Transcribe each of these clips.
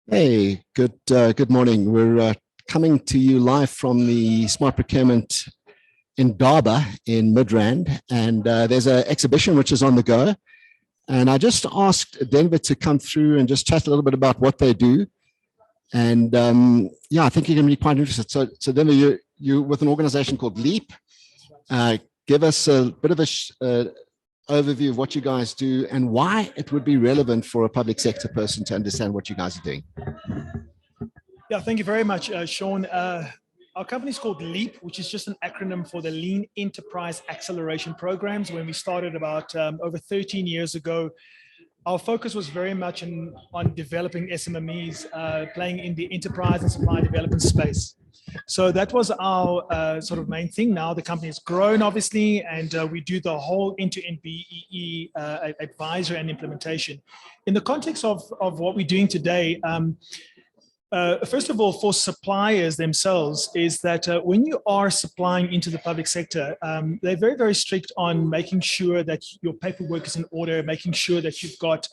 Hey, good morning. We're coming to you live from the Smart Procurement Indaba in Midrand, and there's an exhibition which is on the go. And I just asked Denvor to come through and just chat a little bit about what they do. And yeah, I think you're going to be quite interested. So Denvor, you're with an organization called LEAP. Give us a bit of a overview of what you guys do and why it would be relevant for a public sector person to understand what you guys are doing. Yeah, thank you very much, Sean. Our company is called LEAP, which is just an acronym for the Lean Enterprise Acceleration Programs. When we started about over 13 years ago, our focus was very much on developing SMMEs, playing in the enterprise and supply development space. So that was our sort of main thing. Now the company has grown, obviously, and we do the whole end-to-end BEE advisory and implementation. In the context of what we're doing today, first of all, for suppliers themselves, is that when you are supplying into the public sector, they're very, very strict on making sure that your paperwork is in order, making sure that you've got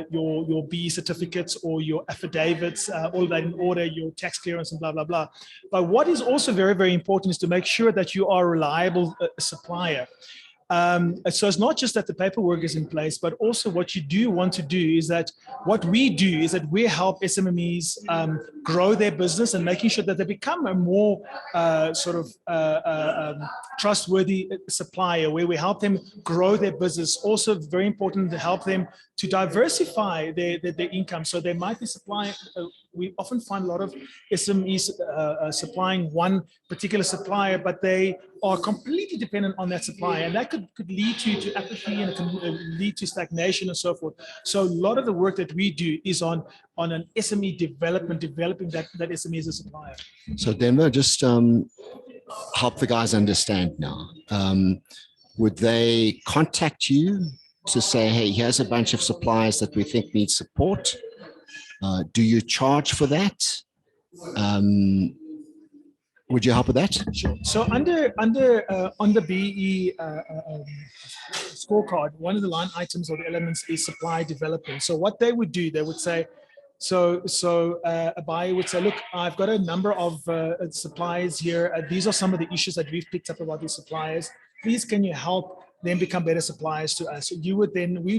your B certificates or your affidavits, all that in order, your tax clearance and blah, blah, blah. But what is also very, very important is to make sure that you are a reliable supplier. So it's not just that the paperwork is in place, but also what you do want to do is that what we do is that we help SMMEs grow their business and making sure that they become a more trustworthy supplier, where we help them grow their business. Also very important to help them to diversify their income. So they might be supplying, we often find a lot of SMEs supplying one particular supplier, but they are completely dependent on that supplier, and that could lead to apathy, and it can lead to stagnation and so forth. So a lot of the work that we do is on an SME development, developing that SME as a supplier. So Denvor, just help the guys understand now. Would they contact you to say, hey, here's a bunch of suppliers that we think need support? Do you charge for that? Would you help with that? Sure. So on the BE scorecard, one of the line items or the elements is supply development. So what they would do, they would say, a buyer would say, look, I've got a number of suppliers here. These are some of the issues that we've picked up about these suppliers. Please, can you help them become better suppliers to us? So we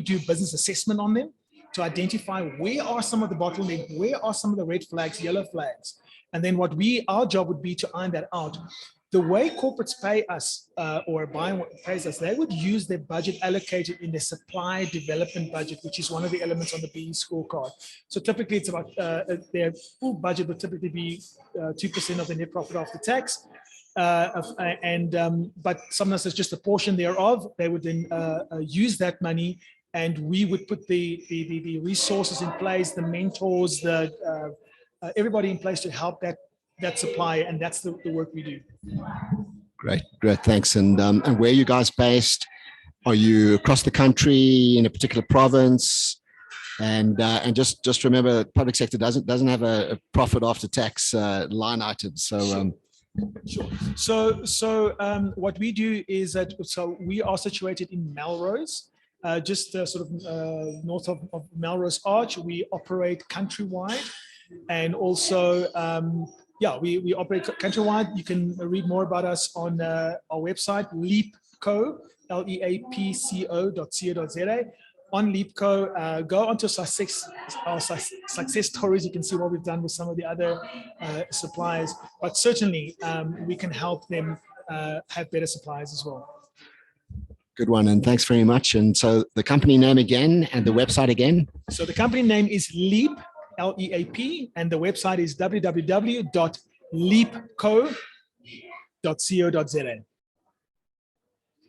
do business assessment on them to identify where are some of the bottlenecks, where are some of the red flags, yellow flags. And then our job would be to iron that out. The way corporates pay us or a buyer pays us, they would use their budget allocated in the supply development budget, which is one of the elements on the BE scorecard. So typically it's about their full budget would typically be 2% of the net profit after tax. But sometimes it's just a portion thereof. They would then use that money, and we would put the resources in place, the mentors, everybody in place to help that supplier, and that's the work we do. Great, thanks. And where are you guys based? Are you across the country in a particular province? And just remember, public sector doesn't have a profit after tax line item. So sure. So what we do is that we are situated in Melrose. Just sort of north of Melrose Arch. We operate countrywide, and also we operate countrywide. You can read more about us on our website, leapco, leapco.co.za. On LeapCo, go onto our success stories. You can see what we've done with some of the other suppliers, but certainly we can help them have better suppliers as well. Good one, and thanks very much. And so the company name again and the website again? So the company name is LEAP, L-E-A-P, and the website is www.leapco.co.za.